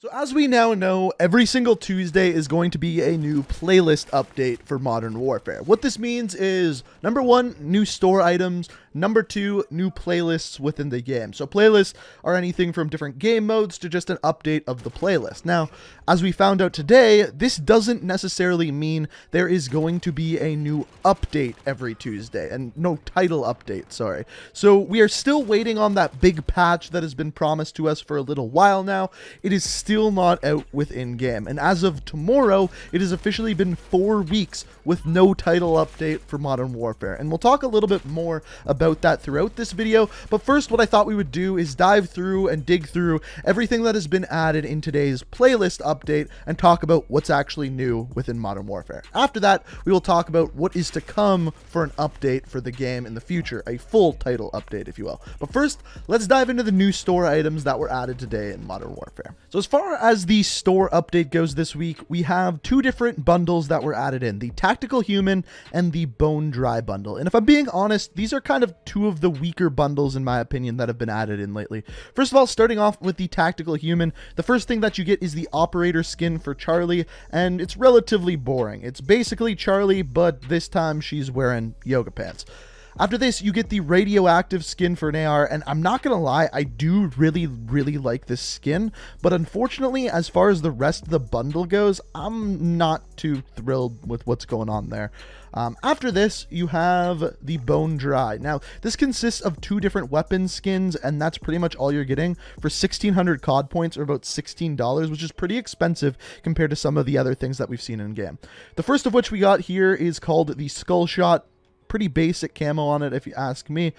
So as we now know, every single Tuesday is going to be a new playlist update for Modern Warfare. What this means is, number one, new store items, number two, new playlists within the game. So playlists are anything from different game modes to just an update of the playlist. Now, as we found out today, this doesn't necessarily mean there is going to be a new update every Tuesday, and no title update, sorry. So we are still waiting on that big patch that has been promised to us for a little while now. It is still not out within game, and as of tomorrow, it has officially been 4 weeks with no title update for Modern Warfare, and we'll talk a little bit more about that throughout this video. But first, what I thought we would do is dive through and dig through everything that has been added in today's playlist update and talk about what's actually new within Modern Warfare. After that, we will talk about what is to come for an update for the game in the future, a full title update, if you will. But first, let's dive into the new store items that were added today in Modern Warfare. So as far as the store update goes this week, we have 2 different bundles that were added in, the Tactical Human and the Bone Dry bundle. And if I'm being honest, these are kind of 2 of the weaker bundles in my opinion that have been added in lately. First of all, starting off with the Tactical Human, the first thing that you get is the Operator skin for Charlie, and it's relatively boring. It's basically Charlie, but this time she's wearing yoga pants. After this, you get the Radioactive skin for an AR, and I'm not gonna lie, I do really like this skin, but unfortunately, as far as the rest of the bundle goes, I'm not too thrilled with what's going on there. After this, you have the Bone Dry. Now, this consists of 2 different weapon skins, and that's pretty much all you're getting for 1,600 COD points, or about $16, which is pretty expensive compared to some of the other things that we've seen in game. The first of which we got here is called the Skull Shot. Pretty basic camo on it if you ask me,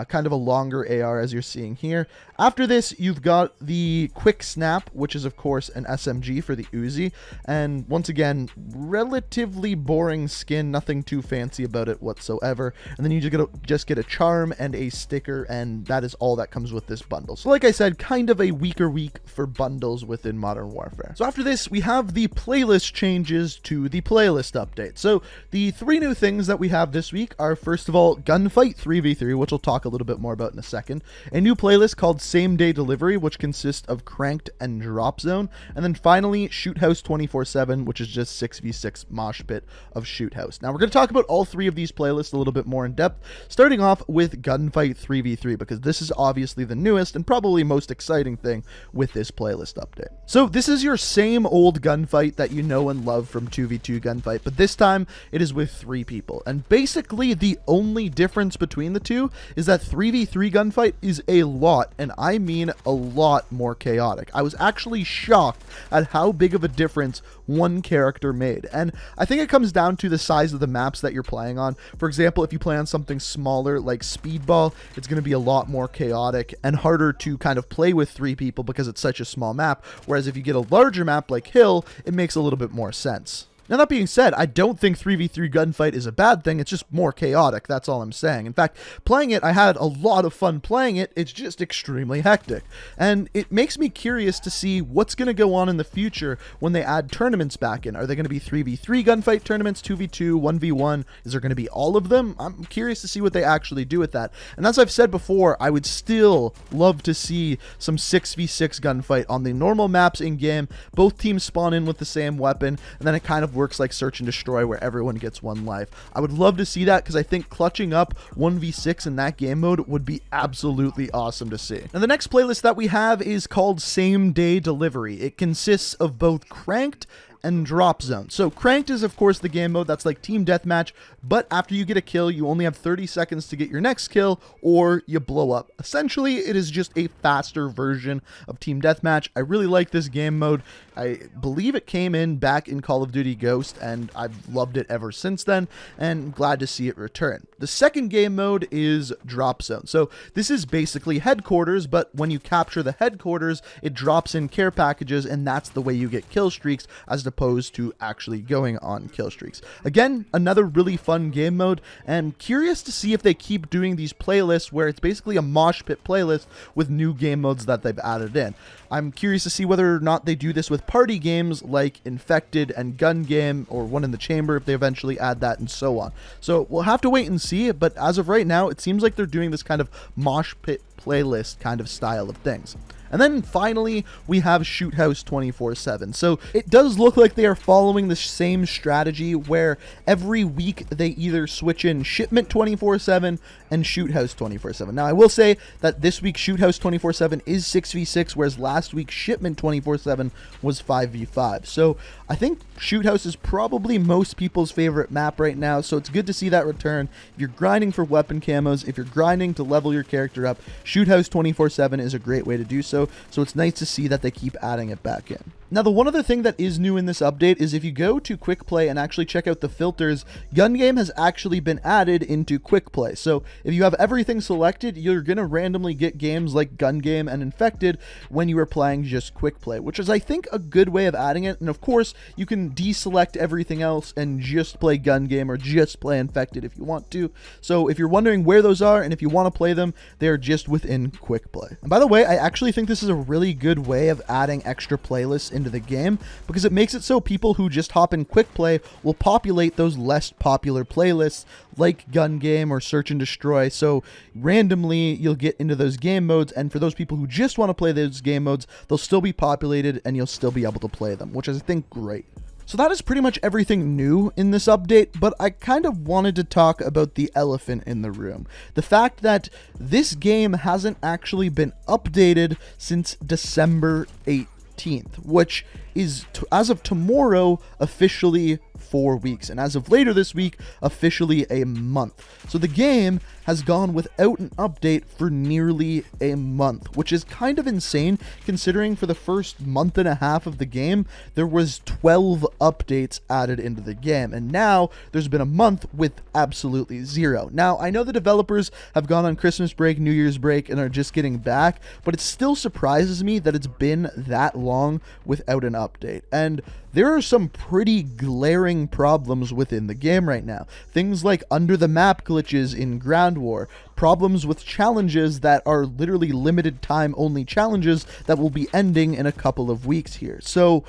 kind of a longer AR as you're seeing here. After this, you've got the Quick Snap, which is of course an SMG for the Uzi, and once again, relatively boring skin, nothing too fancy about it whatsoever. And then you just get a charm and a sticker, and that is all that comes with this bundle. So like I said, kind of a weaker week for bundles within Modern Warfare. So after this, we have the playlist changes to the playlist update. So the 3 new things that we have this week are, first of all, Gunfight 3v3, which we'll talk a little bit more about in a second, a new playlist called Same Day Delivery, which consists of Cranked and Drop Zone, and then finally Shoot House 24/7, which is just 6v6 mosh pit of Shoot House. Now we're going to talk about all 3 of these playlists a little bit more in depth, starting off with Gunfight 3v3, because this is obviously the newest and probably most exciting thing with this playlist update. So this is your same old Gunfight that you know and love from 2v2 Gunfight, but this time it is with 3 people, and basically the only difference between the 2 is that 3v3 Gunfight is a lot, and I mean a lot, more chaotic. I was actually shocked at how big of a difference one character made, and I think it comes down to the size of the maps that you're playing on. For example, if you play on something smaller like Speedball, it's going to be a lot more chaotic and harder to kind of play with 3 people because it's such a small map, whereas if you get a larger map like Hill, it makes a little bit more sense. Now, that being said, I don't think 3v3 Gunfight is a bad thing. It's just more chaotic. That's all I'm saying. In fact, playing it, I had a lot of fun playing it. It's just extremely hectic. And it makes me curious to see what's going to go on in the future when they add tournaments back in. Are they going to be 3v3 Gunfight tournaments, 2v2, 1v1? Is there going to be all of them? I'm curious to see what they actually do with that. And as I've said before, I would still love to see some 6v6 Gunfight on the normal maps in-game. Both teams spawn in with the same weapon, and then it kind of works like Search and Destroy where everyone gets 1 life. I would love to see that because I think clutching up 1v6 in that game mode would be absolutely awesome to see. And the next playlist that we have is called Same Day Delivery. It consists of both Cranked and Drop Zone. So Cranked is of course the game mode that's like Team Deathmatch, but after you get a kill, you only have 30 seconds to get your next kill or you blow up. Essentially, it is just a faster version of Team Deathmatch. I really like this game mode. I believe it came in back in Call of Duty Ghost, and I've loved it ever since then, and glad to see it return. The second game mode is Drop Zone. So this is basically headquarters, but when you capture the headquarters, it drops in care packages, and that's the way you get kill streaks, as opposed to actually going on kill streaks. Again, another really fun game mode, and curious to see if they keep doing these playlists where it's basically a mosh pit playlist with new game modes that they've added in. I'm curious to see whether or not they do this with party games like Infected and Gun Game, or One in the Chamber if they eventually add that, and so on. So we'll have to wait and see, but as of right now, it seems like they're doing this kind of mosh pit playlist kind of style of things. And then finally, we have Shoot House 24/7. So it does look like they are following the same strategy where every week they either switch in Shipment 24/7 and Shoot House 24/7. Now, I will say that this week Shoot House 24/7 is 6v6, whereas last week Shipment 24/7 was 5v5. So I think Shoot House is probably most people's favorite map right now, so it's good to see that return. If you're grinding for weapon camos, if you're grinding to level your character up, Shoot House 24/7 is a great way to do so. So it's nice to see that they keep adding it back in. Now, the one other thing that is new in this update is if you go to Quick Play and actually check out the filters, Gun Game has actually been added into Quick Play. So if you have everything selected, you're going to randomly get games like Gun Game and Infected when you are playing just Quick Play, which is, I think, a good way of adding it. And of course, you can deselect everything else and just play Gun Game or just play Infected if you want to. So if you're wondering where those are and if you want to play them, they are just within Quick Play. And by the way, I actually think this is a really good way of adding extra playlists into the game, because it makes it so people who just hop in Quick Play will populate those less popular playlists like Gun Game or Search and Destroy. So randomly you'll get into those game modes, and for those people who just want to play those game modes, they'll still be populated and you'll still be able to play them, which is, I think, great. So that is pretty much everything new in this update, but I kind of wanted to talk about the elephant in the room. The fact that this game hasn't actually been updated since December 18th, which is, as of tomorrow, officially 4 weeks, and as of later this week, officially a month. So the game has gone without an update for nearly a month, which is kind of insane considering for the first month and a half of the game, there was 12 updates added into the game, and now there's been a month with absolutely zero. Now, I know the developers have gone on Christmas break, New Year's break, and are just getting back, but it still surprises me that it's been that long without an update. And there are some pretty glaring problems within the game right now. Things like under the map glitches in Ground War, problems with challenges that are literally limited time only challenges that will be ending in a couple of weeks here. So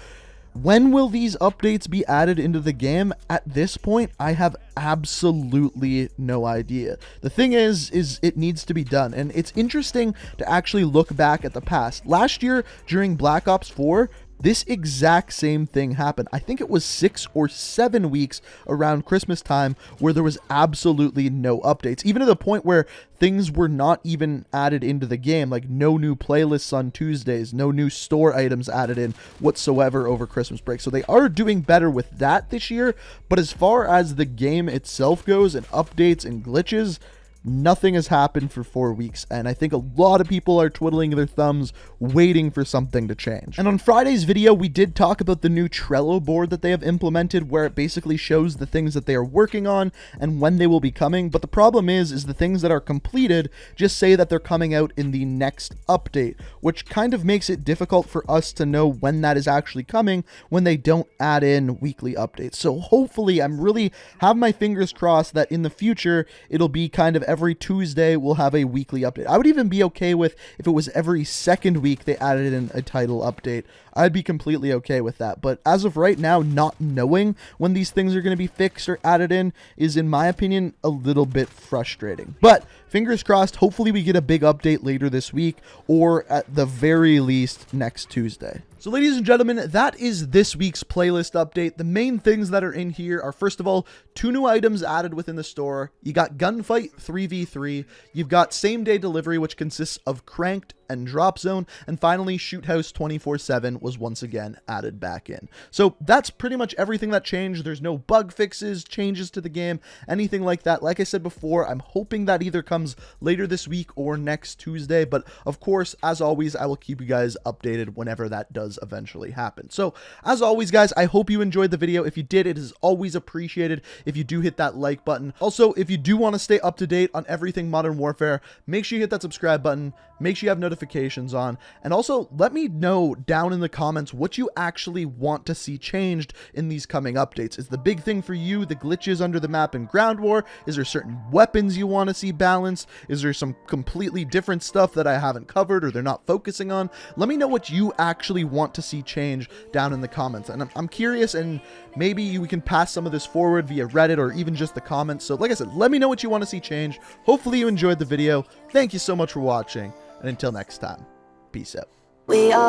when will these updates be added into the game? At this point, I have absolutely no idea. The thing is it needs to be done, and it's interesting to actually look back at the past. Last year, during Black Ops 4, this exact same thing happened. I think it was 6 or 7 weeks around Christmas time where there was absolutely no updates, even to the point where things were not even added into the game, like no new playlists on Tuesdays, no new store items added in whatsoever over Christmas break. So they are doing better with that this year, but as far as the game itself goes and updates and glitches, nothing has happened for 4 weeks, and I think a lot of people are twiddling their thumbs waiting for something to change. And on Friday's video, we did talk about the new Trello board that they have implemented, where it basically shows the things that they are working on and when they will be coming, but the problem is the things that are completed just say that they're coming out in the next update, which kind of makes it difficult for us to know when that is actually coming when they don't add in weekly updates. So hopefully, I'm really have my fingers crossed that in the future, it'll be kind of every Tuesday we'll have a weekly update. I would even be okay with if it was every second week they added in a title update. I'd be completely okay with that. But as of right now, not knowing when these things are going to be fixed or added in is, in my opinion, a little bit frustrating. But fingers crossed, hopefully we get a big update later this week, or at the very least next Tuesday. So ladies and gentlemen, that is this week's playlist update. The main things that are in here are, first of all, 2 new items added within the store. You got Gunfight 3v3. You've got Same Day Delivery, which consists of Cranked and Drop Zone. And finally, Shoot House 24/7 was once again added back in. So that's pretty much everything that changed. There's no bug fixes, changes to the game, anything like that. Like I said before, I'm hoping that either comes later this week or next Tuesday. But of course, as always, I will keep you guys updated whenever that does eventually happen. So as always, guys, I hope you enjoyed the video. If you did, it is always appreciated if you do hit that like button. Also, if you do want to stay up to date on everything Modern Warfare, make sure you hit that subscribe button. Make sure you have notifications notifications on, and also let me know down in the comments what you actually want to see changed in these coming updates. Is the big thing for you the glitches under the map in Ground War? Is there certain weapons you want to see balanced? Is there some completely different stuff that I haven't covered or they're not focusing on? Let me know what you actually want to see change down in the comments, and I'm curious, and maybe we can pass some of this forward via Reddit or even just the comments. So like I said, let me know what you want to see change. Hopefully you enjoyed the video. Thank you so much for watching, and until next time, peace out. We are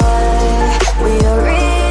real.